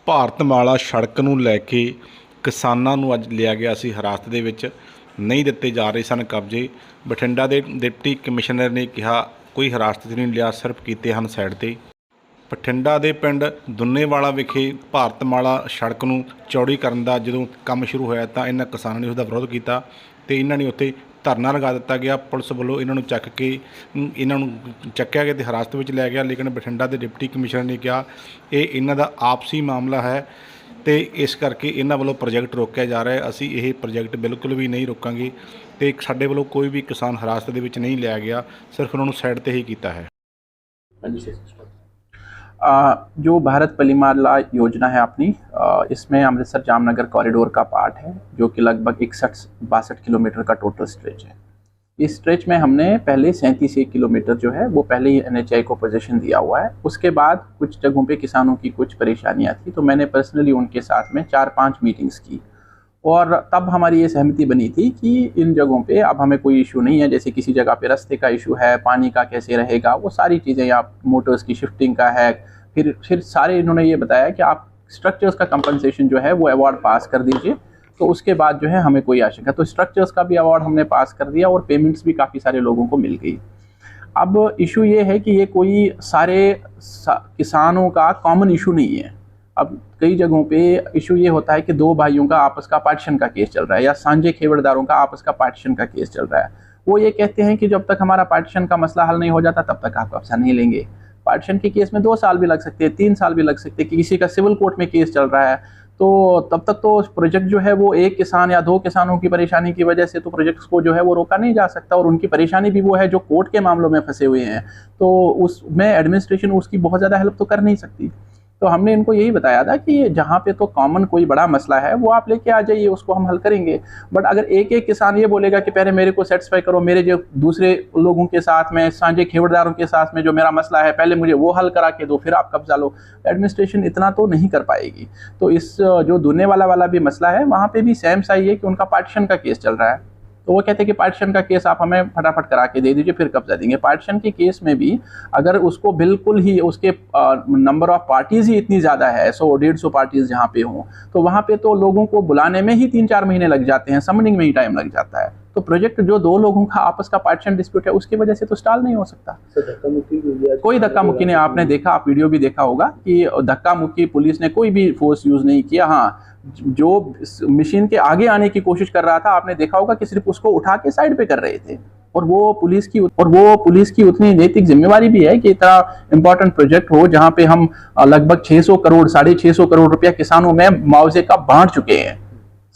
ਭਾਰਤਮਾਲਾ ਸੜਕ ਨੂੰ ਲੈ ਕੇ ਕਿਸਾਨਾਂ ਨੂੰ ਅੱਜ ਲਿਆ ਗਿਆ ਸੀ ਹਿਰਾਸਤ ਦੇ ਵਿੱਚ। ਨਹੀਂ ਦਿੱਤੇ ਜਾ ਰਹੇ ਸਨ ਕਬਜ਼ੇ। ਬਠਿੰਡਾ ਦੇ ਡਿਪਟੀ ਕਮਿਸ਼ਨਰ ਨੇ ਕਿਹਾ ਕੋਈ ਹਿਰਾਸਤ 'ਚ ਨਹੀਂ ਲਿਆ, ਸਿਰਫ ਕੀਤੇ ਹਨ ਸਾਈਡ ਤੇ। ਬਠਿੰਡਾ ਦੇ ਪਿੰਡ ਦੁੰਨੇਵਾਲਾ ਵਿਖੇ ਭਾਰਤਮਾਲਾ ਸੜਕ ਨੂੰ ਚੌੜੀ ਕਰਨ ਦਾ ਜਦੋਂ ਕੰਮ ਸ਼ੁਰੂ ਹੋਇਆ ਤਾਂ ਇਹਨਾਂ ਕਿਸਾਨਾਂ ਨੇ ਉਸ ਦਾ ਵਿਰੋਧ ਕੀਤਾ ਤੇ ਇਹਨਾਂ ਨੇ ਉੱਥੇ ਧਰਨਾ ਲਗਾ ਦਿੱਤਾ ਗਿਆ। ਪੁਲਿਸ ਵੱਲੋਂ ਇਹਨਾਂ ਨੂੰ ਚੱਕਿਆ ਗਿਆ ਤੇ ਹਿਰਾਸਤ ਵਿੱਚ ਲਿਆ ਗਿਆ। ਲੇਕਿਨ ਬਠਿੰਡਾ ਦੇ ਡਿਪਟੀ ਕਮਿਸ਼ਨਰ ਨੇ ਕਿਹਾ ਇਹ ਇਹਨਾਂ ਦਾ ਆਪਸੀ ਮਾਮਲਾ ਹੈ ਤੇ ਇਸ ਕਰਕੇ ਇਹਨਾਂ ਵੱਲੋਂ ਪ੍ਰੋਜੈਕਟ ਰੋਕਿਆ ਜਾ ਰਿਹਾ ਹੈ। ਅਸੀਂ ਇਹ ਪ੍ਰੋਜੈਕਟ ਬਿਲਕੁਲ ਵੀ नहीं रोकांगे ਤੇ ਸਾਡੇ ਵੱਲੋਂ ਕੋਈ ਵੀ ਕਿਸਾਨ ਹਿਰਾਸਤ ਦੇ ਵਿੱਚ नहीं लिया गया, सिर्फ उन्होंने साइड ਤੇ ही ਕੀਤਾ है। जो भारत परिमाला योजना है अपनी, इसमें अमृतसर जामनगर कॉरिडोर का पार्ट है जो कि लगभग 61-62 किलोमीटर का टोटल स्ट्रेच है। इस स्ट्रेच में हमने पहले 37 किलोमीटर जो है वो पहले ही NHAI को पोजीशन दिया हुआ है। उसके बाद कुछ जगहों पे किसानों की कुछ परेशानियां थी तो मैंने पर्सनली उनके साथ में 4-5 मीटिंग्स की और तब हमारी ये सहमति बनी थी कि इन जगहों पे अब हमें कोई इशू नहीं है। जैसे किसी जगह पे रास्ते का इशू है, पानी का कैसे रहेगा, वो सारी चीज़ें, या मोटर्स की शिफ्टिंग का है, फिर सारे इन्होंने ये बताया कि आप स्ट्रक्चर्स का कंपनसेशन जो है वो अवार्ड पास कर दीजिए, तो उसके बाद जो है हमें कोई आशंका। तो स्ट्रक्चर्स का भी अवार्ड हमने पास कर दिया और पेमेंट्स भी काफ़ी सारे लोगों को मिल गई। अब इशू ये है कि ये कोई सारे किसानों का कॉमन इशू नहीं है। अब कई जगहों पे इशू ये होता है कि दो भाइयों का आपस का पार्टीशन का केस चल रहा है या सांझे खेवड़दारों का आपस का पार्टीशन का केस चल रहा है। वो ये कहते हैं कि जब तक हमारा पार्टीशन का मसला हल नहीं हो जाता तब तक आप कब्जा नहीं लेंगे। पार्टीशन के केस में 2 साल भी लग सकते हैं, 3 साल भी लग सकते हैं। कि किसी का सिविल कोर्ट में केस चल रहा है तो तब तक तो प्रोजेक्ट जो है वो एक किसान या 2 किसानों की परेशानी की वजह से तो प्रोजेक्ट्स को जो है वो रोका नहीं जा सकता। और उनकी परेशानी भी वो है जो कोर्ट के मामलों में फंसे हुए हैं, तो उसमें एडमिनिस्ट्रेशन उसकी बहुत ज़्यादा हेल्प तो कर नहीं सकती। तो हमने इनको यही बताया था कि जहाँ पे तो कॉमन कोई बड़ा मसला है वो आप लेके आ जाइए, उसको हम हल करेंगे। बट अगर एक एक किसान ये बोलेगा कि पहले मेरे को सेटिस्फाई करो, मेरे जो दूसरे लोगों के साथ में, सांझे खेवड़दारों के साथ में जो मेरा मसला है पहले मुझे वो हल करा के दो, फिर आप कब्जा लो, एडमिनिस्ट्रेशन इतना तो नहीं कर पाएगी। तो इस जो दुन्नेवाला वाला भी मसला है वहाँ पे भी सेम सा ही है कि उनका पार्टीशन का केस चल रहा है। तो वो कहते हैं कि पार्टीशन का केस आप हमें फटाफट करा के दे दीजिए, फिर कब्जा देंगे। पार्टीशन के केस में भी अगर उसको बिल्कुल ही उसके नंबर ऑफ पार्टीज ही इतनी ज़्यादा है, 100-150 पार्टीज जहाँ पे हों, तो वहाँ पे तो लोगों को बुलाने में ही 3-4 महीने लग जाते हैं, समनिंग में ही टाइम लग जाता है। तो प्रोजेक्ट जो 2 लोगों का आपस का पार्टीशन डिस्प्यूट है उसकी वजह से तो स्टॉल नहीं हो सकता। कोई धक्का मुक्की नहीं, आपने देखा, आप वीडियो भी देखा होगा कि धक्का मुक्की पुलिस ने कोई भी फोर्स यूज नहीं किया। हाँ, जो मशीन के आगे आने की कोशिश कर रहा था आपने देखा होगा कि सिर्फ उसको उठा के साइड पे कर रहे थे। और वो पुलिस की उतनी नैतिक जिम्मेवारी भी है कि इतना इंपॉर्टेंट प्रोजेक्ट हो जहां पे हम लगभग 600 करोड़ 650 करोड़ रुपया किसानों में मुआवजे का बांट चुके हैं,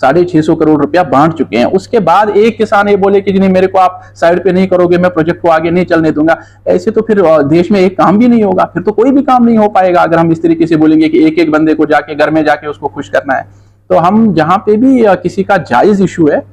650 करोड़ रुपया बांट चुके हैं। उसके बाद एक किसान ये बोले कि नहीं मेरे को आप साइड पे नहीं करोगे, मैं प्रोजेक्ट को आगे नहीं चलने दूंगा, ऐसे तो फिर देश में एक काम भी नहीं होगा, फिर तो कोई भी काम नहीं हो पाएगा। अगर हम इस तरीके से बोलेंगे कि एक एक बंदे को जाके घर में जाके उसको खुश करना है, तो हम जहां पे भी किसी का जायज इशू है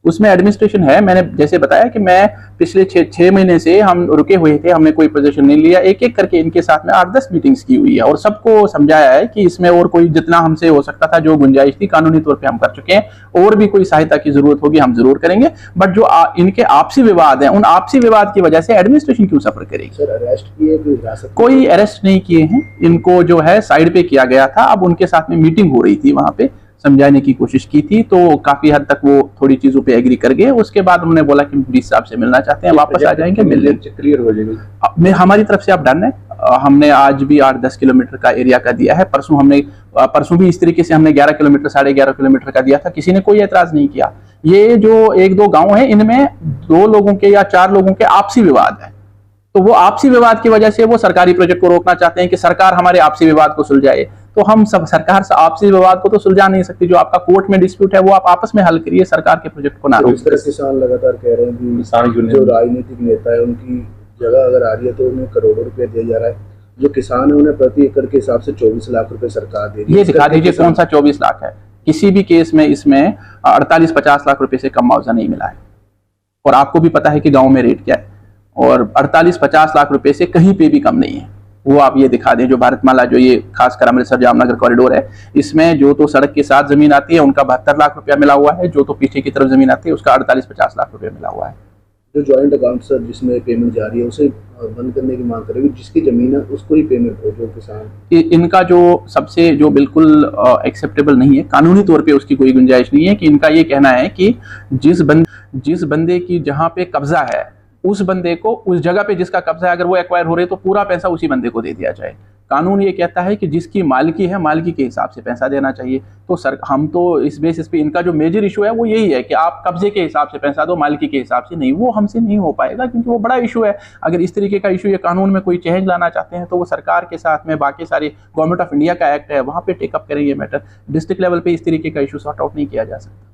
उसमें एडमिनिस्ट्रेशन है। मैंने जैसे बताया कि मैं पिछले 6 महीने से हम रुके हुए थे, हमने कोई पोजीशन नहीं लिया। एक एक करके इनके साथ में 8-10 मीटिंग्स की हुई है और सबको समझाया है कि इसमें और कोई जितना हमसे हो सकता था, जो गुंजाइश थी कानूनी तौर पे हम कर चुके हैं। और भी कोई सहायता की जरूरत होगी हम जरूर करेंगे। बट जो इनके आपसी विवाद है, उन आपसी विवाद की वजह से एडमिनिस्ट्रेशन क्यों सफर करेगी? सर, अरेस्ट किए? कोई अरेस्ट नहीं किए हैं, इनको जो है साइड पे किया गया था। अब उनके साथ में मीटिंग हो रही थी, वहां पे समझाने की कोशिश की थी, तो काफी हद तक वो थोड़ी चीजों पे एग्री कर गए। उसके बाद उन्होंने बोला कि डीसी साहब से मिलना चाहते हैं, वापस आ जाएंगे, मिल लेंगे, क्लियर हो जाएगी। हमारी तरफ से अब डन है। हमने आज भी 8-10 किलोमीटर का एरिया का दिया है। परसों भी इस तरीके से हमने 11 किलोमीटर 11.5 किलोमीटर का दिया था, किसी ने कोई एतराज नहीं किया। ये जो 1-2 गाँव है इनमें 2 लोगों के या 4 लोगों के आपसी विवाद है, तो वो आपसी विवाद की वजह से वो सरकारी प्रोजेक्ट को रोकना चाहते हैं कि सरकार हमारे आपसी विवाद को सुलझाए। तो हम सब सरकार से आपसी विवाद को तो सुलझा नहीं सकती। जो आपका कोर्ट में डिस्प्यूट है वो आप आपस में हल करिए, सरकार के प्रोजेक्ट को ना रोक। इस तरह किसान लगातार कह रहे हैं कि किसान जो राजनीतिक नेता है उनकी जगह अगर आ रही है तो उन्हें करोड़ों रुपए दिया जा रहा है। जो किसान है उन्हें प्रति एकड़ के हिसाब से 24 लाख रुपए सरकार दे रही है। ये दिखा दीजिए कौन सा 24 लाख है? किसी भी केस में इसमें 48-50 लाख रुपए से कम मुआवजा नहीं मिला है। और आपको भी पता है कि गाँव में रेट क्या है, और 48-50 लाख रुपए से कहीं पे भी कम नहीं है। वो आप ये दिखा दें, जो भारतमाला, जो ये खासकर अमृतसर जामनगर कॉरिडोर है, इसमें जो तो सड़क के साथ जमीन आती है उनका 72 लाख रुपया मिला हुआ है, जो तो पीछे की तरफ जमीन आती है उसका 48-50 लाख रुपया मिला हुआ है। जो जॉइंट अकाउंट सर जिसमें पेमेंट जा रही है उसे बंद करने की मांग करेगी, जिसकी ज़मीन है उसको ही पेमेंट हो, जो किसान। इनका जो सबसे जो बिल्कुल एक्सेप्टेबल नहीं है, कानूनी तौर पे उसकी कोई गुंजाइश नहीं है कि इनका ये कहना है कि जिस बंदे की जहाँ पे कब्जा है उस बंदे को, उस जगह पे जिसका कब्जा है, अगर वो एक्वायर हो रहे तो पूरा पैसा उसी बंदे को दे दिया जाए। कानून ये कहता है कि जिसकी मालिकी है, मालिकी के हिसाब से पैसा देना चाहिए। तो सर हम तो इस बेसिस पे, इनका जो मेजर इशू है वो यही है कि आप कब्जे के हिसाब से पैसा दो, मालिकी के हिसाब से नहीं। वो हमसे नहीं हो पाएगा क्योंकि वो बड़ा इशू है। अगर इस तरीके का इशू ये कानून में कोई चेंज लाना चाहते हैं तो वो सरकार के साथ में बाकी सारे गवर्नमेंट ऑफ इंडिया का एक्ट है वहाँ पे टेकअप करें ये मैटर। डिस्ट्रिक्ट लेवल पे इस तरीके का इशू सॉर्ट आउट नहीं किया जा सकता।